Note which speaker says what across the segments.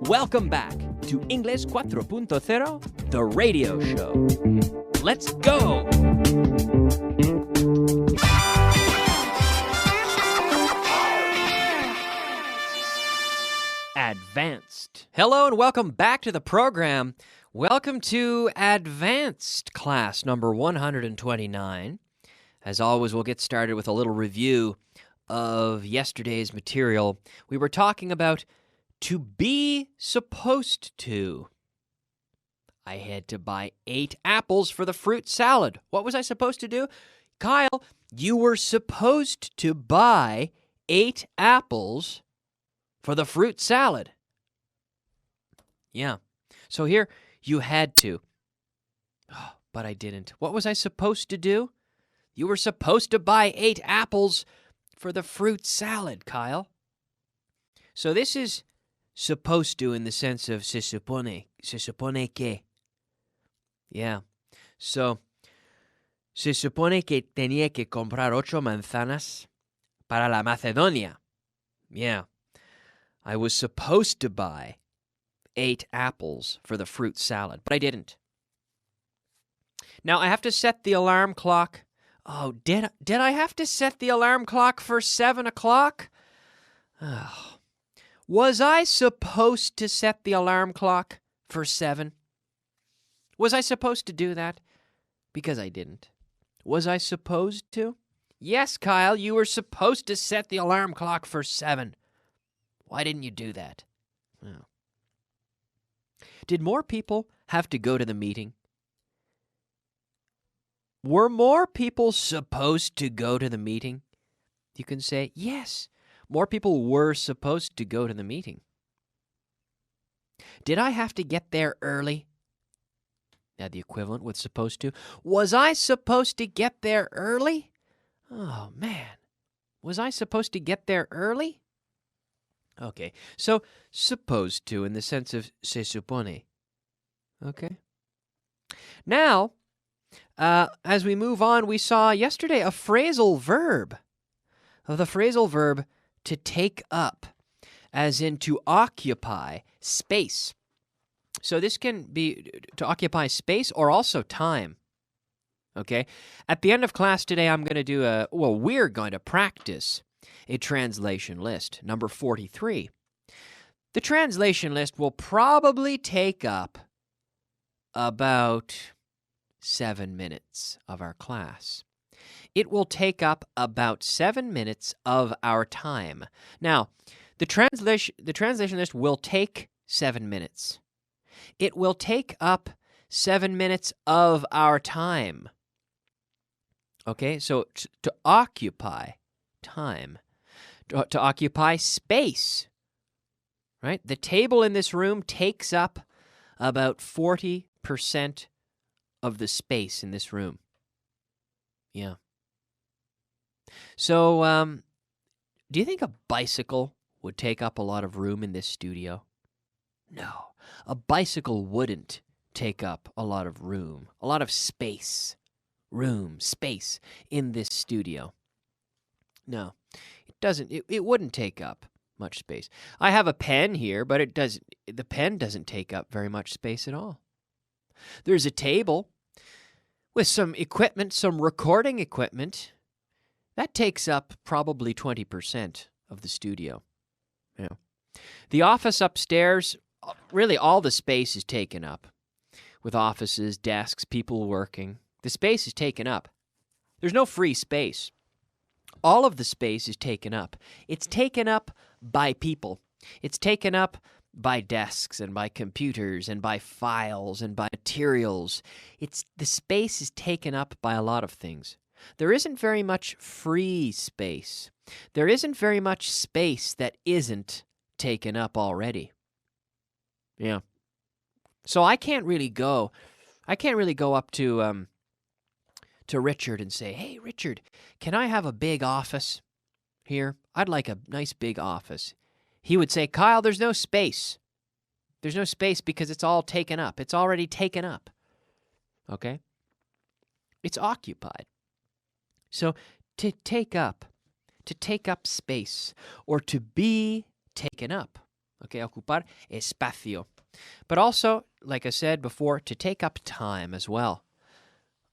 Speaker 1: Welcome back to English 4.0, the radio show. Let's go! Advanced. Hello and welcome back to the program. Welcome to Advanced class number 129. As always, we'll get started with a little review of yesterday's material. We were talking about to be supposed to. I had to buy 8 apples for the fruit salad. What was I supposed to do? Kyle, you were supposed to buy 8 apples for the fruit salad. Yeah. So here, you had to. Oh, but I didn't. What was I supposed to do? You were supposed to buy 8 apples for the fruit salad, Kyle. So this is supposed to in the sense of se supone que. Yeah. So, se supone que tenía que comprar 8 manzanas para la Macedonia. Yeah. I was supposed to buy 8 apples for the fruit salad, but I didn't. Now, I have to set the alarm clock. Oh, did I have to set the alarm clock for 7 o'clock? Oh. Was I supposed to set the alarm clock for 7? Was I supposed to do that? Because I didn't. Was I supposed to? Yes, Kyle, you were supposed to set the alarm clock for 7. Why didn't you do that? Oh. Did more people have to go to the meeting? Were more people supposed to go to the meeting? You can say, yes. More people were supposed to go to the meeting. Did I have to get there early? Now, the equivalent with supposed to. Was I supposed to get there early? Oh, man. Was I supposed to get there early? Okay, so supposed to in the sense of se supone. Okay. Now, as we move on, we saw yesterday a phrasal verb. The phrasal verb to take up, as in to occupy space. So this can be to occupy space or also time. Okay? At the end of class today, I'm going to do we're going to practice a translation list, number 43. The translation list will probably take up about 7 minutes of our class. It will take up about 7 minutes of our time. Now, the translation list will take 7 minutes. It will take up 7 minutes of our time. Okay, so to occupy time, to occupy space, right? The table in this room takes up about 40% of the space in this room. Yeah. So, do you think a bicycle would take up a lot of room in this studio? No, a bicycle wouldn't take up a lot of room, a lot of space, space in this studio. No, it doesn't. It wouldn't take up much space. I have a pen here, but the pen doesn't take up very much space at all. There's a table with some equipment, some recording equipment. That takes up probably 20% of the studio. Yeah. The office upstairs, really all the space is taken up with offices, desks, people working. The space is taken up. There's no free space. All of the space is taken up. It's taken up by people. It's taken up by desks and by computers and by files and by materials. The space is taken up by a lot of things. There isn't very much free space. There isn't very much space that isn't taken up already. Yeah. So I can't really go up to Richard and say, "Hey, Richard, can I have a big office here? I'd like a nice big office." He would say, "Kyle, there's no space. There's no space because it's all taken up. It's already taken up." Okay? It's occupied. So to take up space or to be taken up, Okay, ocupar espacio. But also, like I said before, to take up time as well.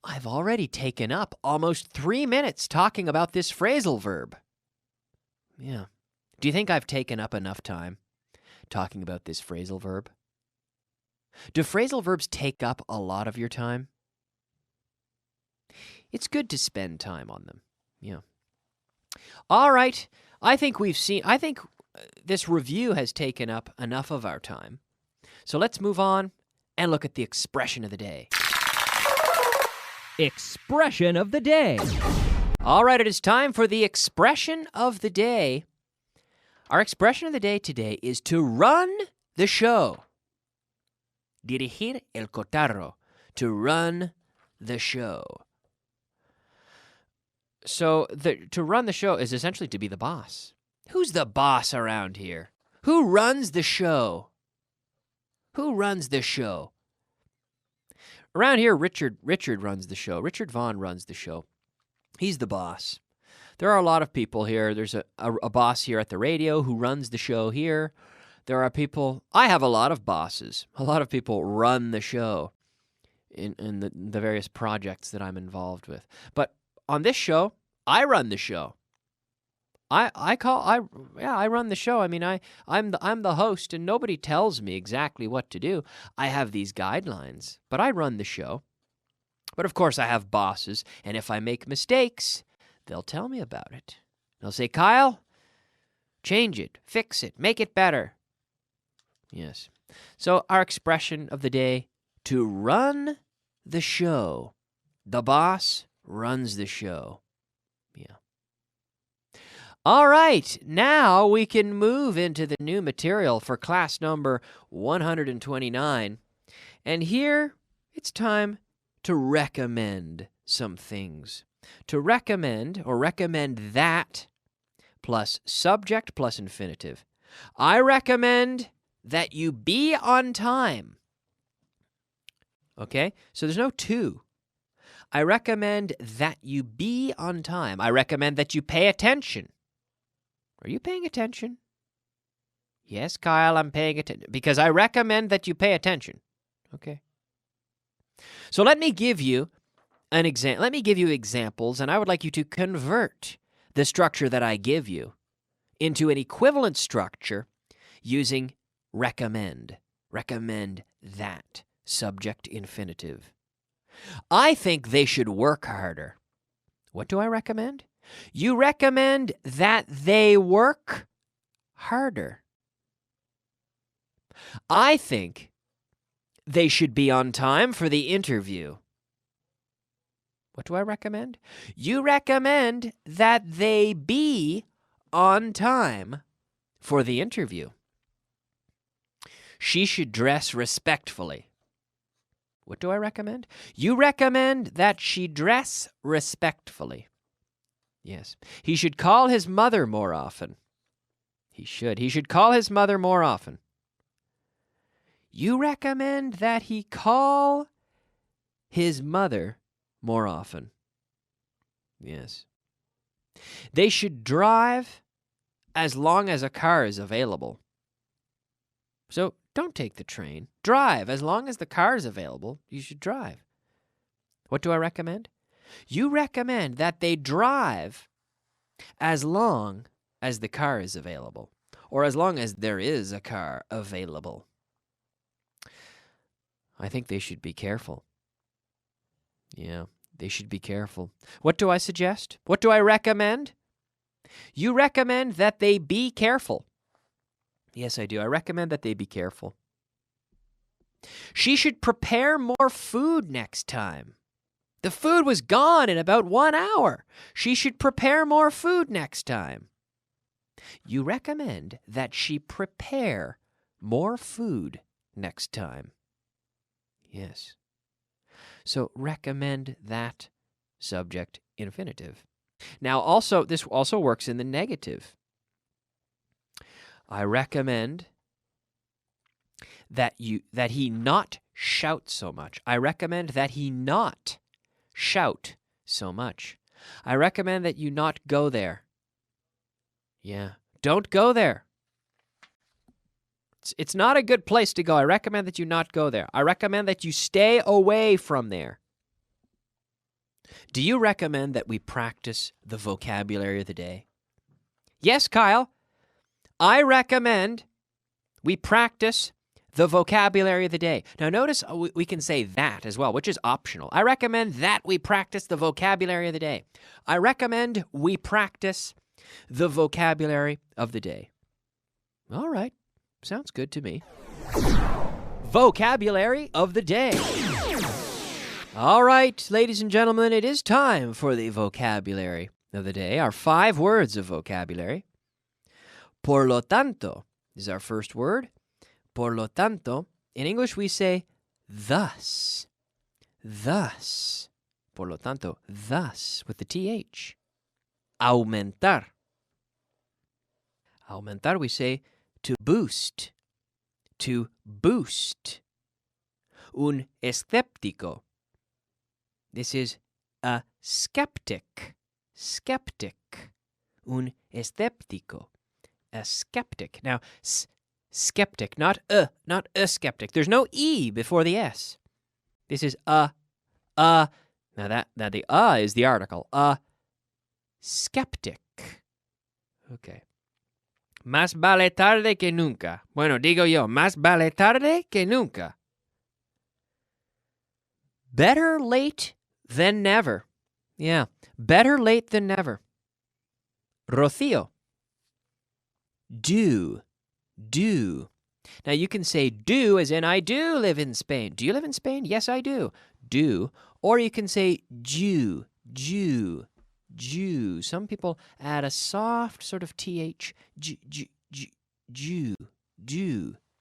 Speaker 1: I've already taken up almost 3 minutes talking about this phrasal verb. Yeah. Do you think I've taken up enough time talking about this phrasal verb? Do phrasal verbs take up a lot of your time? It's good to spend time on them. Yeah. All right. I think this review has taken up enough of our time. So let's move on and look at the expression of the day.
Speaker 2: Expression of the day.
Speaker 1: All right, it is time for the expression of the day. Our expression of the day today is to run the show. Dirigir el cotarro. To run the show. So to run the show is essentially to be the boss. Who's the boss around here? Who runs the show? Who runs the show? Around here, Richard runs the show. Richard Vaughn runs the show. He's the boss. There are a lot of people here. There's a boss here at the radio who runs the show here. There are people. I have a lot of bosses. A lot of people run the show in the various projects that I'm involved with. But on this show, I run the show. I run the show. I mean, I'm the host, and nobody tells me exactly what to do. I have these guidelines, but I run the show. But of course, I have bosses, and if I make mistakes, they'll tell me about it. They'll say, Kyle, change it, fix it, make it better. Yes. So our expression of the day, to run the show. The boss runs the show. Yeah. All right, now we can move into the new material for class number 129. And here, it's time to recommend some things. To recommend, or recommend that, plus subject plus infinitive. I recommend that you be on time. Okay, so there's no to. I recommend that you be on time. I recommend that you pay attention. Are you paying attention? Yes, Kyle, I'm paying attention. Because I recommend that you pay attention. Okay. So let me give you examples, and I would like you to convert the structure that I give you into an equivalent structure using recommend. Recommend that. Subject infinitive. I think they should work harder. What do I recommend? You recommend that they work harder. I think they should be on time for the interview. What do I recommend? You recommend that they be on time for the interview. She should dress respectfully. What do I recommend? You recommend that she dress respectfully. Yes. He should call his mother more often. He should. He should call his mother more often. You recommend that he call his mother more often. Yes. They should drive as long as a car is available. So don't take the train. Drive as long as the car is available. You should drive. What do I recommend? You recommend that they drive as long as the car is available, or as long as there is a car available. I think they should be careful. Yeah, they should be careful. What do I suggest? What do I recommend? You recommend that they be careful. Yes, I do. I recommend that they be careful. She should prepare more food next time. The food was gone in about 1 hour. She should prepare more food next time. You recommend that she prepare more food next time. Yes. So recommend that subject infinitive. Now this also works in the negative. I recommend that he not shout so much. I recommend that he not shout so much. I recommend that you not go there. Yeah. Don't go there. It's not a good place to go. I recommend that you not go there. I recommend that you stay away from there. Do you recommend that we practice the vocabulary of the day? Yes, Kyle. I recommend we practice the vocabulary of the day. Now, notice we can say that as well, which is optional. I recommend that we practice the vocabulary of the day. I recommend we practice the vocabulary of the day. All right. Sounds good to me. Vocabulary of the day. All right, ladies and gentlemen, it is time for the vocabulary of the day. Our 5 words of vocabulary. Por lo tanto is our first word. Por lo tanto. In English, we say thus. Thus. Por lo tanto, thus, with the TH. Aumentar. Aumentar, we say to boost. To boost. Un escéptico. This is a skeptic. Skeptic. Un escéptico. A skeptic. Now, skeptic, not a skeptic. There's no E before the S. This is a. Now the is the article. A skeptic. Okay. Más vale tarde que nunca. Bueno, digo yo, más vale tarde que nunca. Better late than never. Yeah, better late than never. Rocío. Do. Now you can say do as in I do live in Spain. Do you live in Spain? Yes, I do. Do. Or you can say Jew. Some people add a soft sort of TH. Jew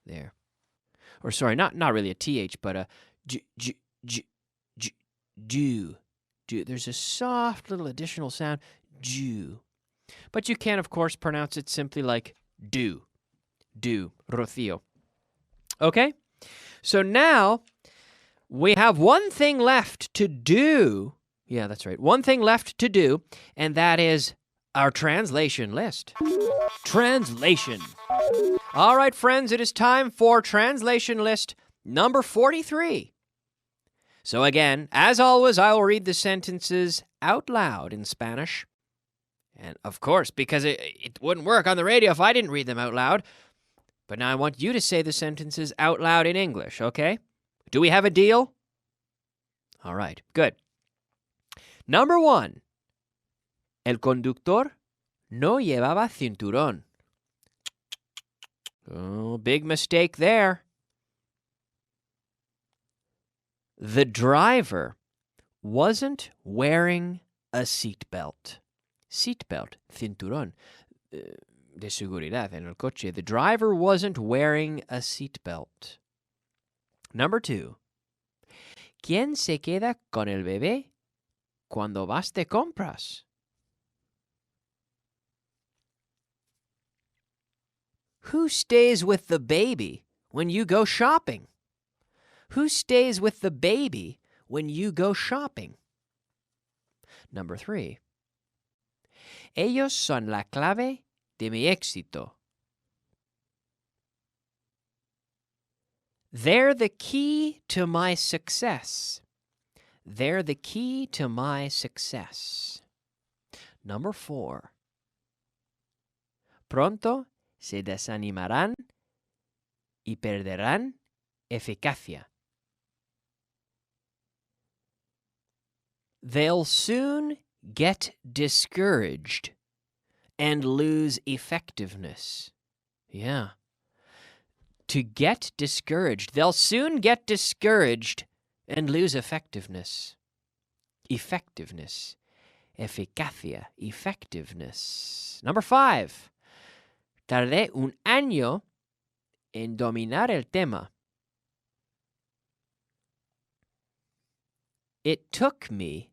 Speaker 1: there. Or sorry, not really a TH, but a Jew. There's a soft little additional sound. Jew. But you can, of course, pronounce it simply like do. Rocío. Okay? So now we have one thing left to do. Yeah, that's right. One thing left to do, and that is our translation list. Translation. All right, friends, it is time for translation list number 43. So again, as always, I will read the sentences out loud in Spanish. And of course, because it wouldn't work on the radio if I didn't read them out loud. But now I want you to say the sentences out loud in English, okay? Do we have a deal? All right, good. Number 1. El conductor no llevaba cinturón. Oh, big mistake there. The driver wasn't wearing a seatbelt. Seatbelt, cinturón de seguridad en el coche. The driver wasn't wearing a seatbelt. Number 2. ¿Quién se queda con el bebé cuando vas de compras? Who stays with the baby when you go shopping? Who stays with the baby when you go shopping? Number 3. Ellos son la clave de mi éxito. They're the key to my success. They're the key to my success. Number 4. Pronto se desanimarán y perderán eficacia. They'll soon get discouraged and lose effectiveness. Yeah. To get discouraged. They'll soon get discouraged and lose effectiveness. Effectiveness. Eficacia. Effectiveness. Number 5. Tardé un año en dominar el tema. It took me,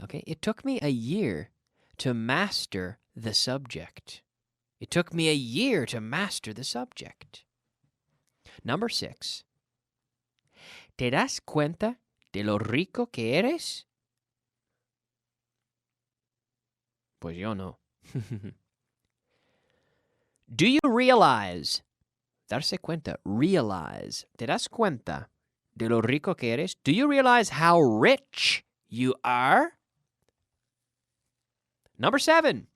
Speaker 1: okay? It took me a year to master the subject. It took me a year to master the subject. Number 6. ¿Te das cuenta de lo rico que eres? Pues yo no. Do you realize? Darse cuenta. Realize. ¿Te das cuenta de lo rico que eres? Do you realize how rich you are? Number 7.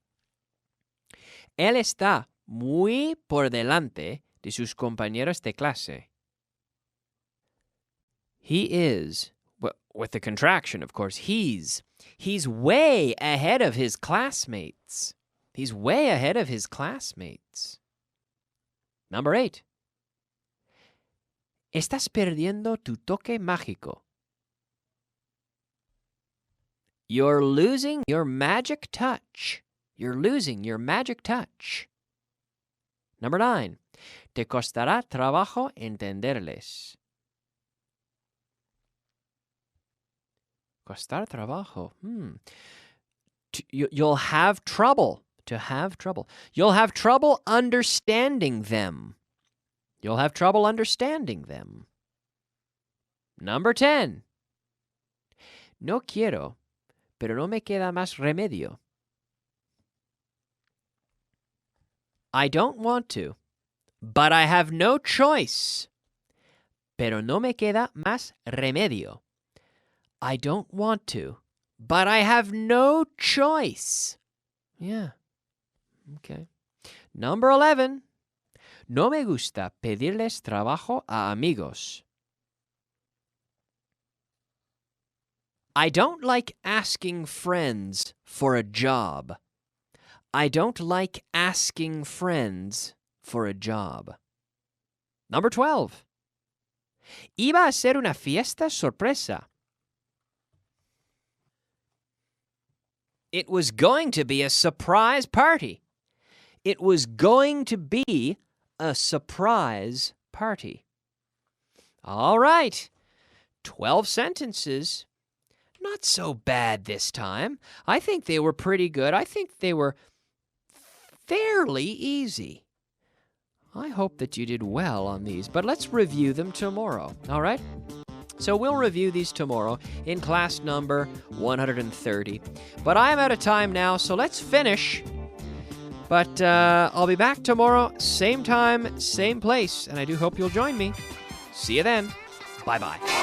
Speaker 1: Él está muy por delante de sus compañeros de clase. He is, with the contraction, of course, he's way ahead of his classmates. He's way ahead of his classmates. Number 8. Estás perdiendo tu toque mágico. You're losing your magic touch. You're losing your magic touch. Number 9. Te costará trabajo entenderles. Costar trabajo. You'll have trouble. To have trouble. You'll have trouble understanding them. You'll have trouble understanding them. Number 10. No quiero, pero no me queda más remedio. I don't want to, but I have no choice. Pero no me queda más remedio. I don't want to, but I have no choice. Yeah. Okay. Number 11. No me gusta pedirles trabajo a amigos. I don't like asking friends for a job. I don't like asking friends for a job. Number 12. Iba a ser una fiesta sorpresa. It was going to be a surprise party. It was going to be a surprise party. All right. 12 sentences. Not so bad this time. I think they were pretty good. I think they were fairly easy. I hope that you did well on these, but let's review them tomorrow, all right? So we'll review these tomorrow in class number 130. But I'm out of time now, so let's finish. But I'll be back tomorrow, same time, same place, and I do hope you'll join me. See you then. Bye-bye.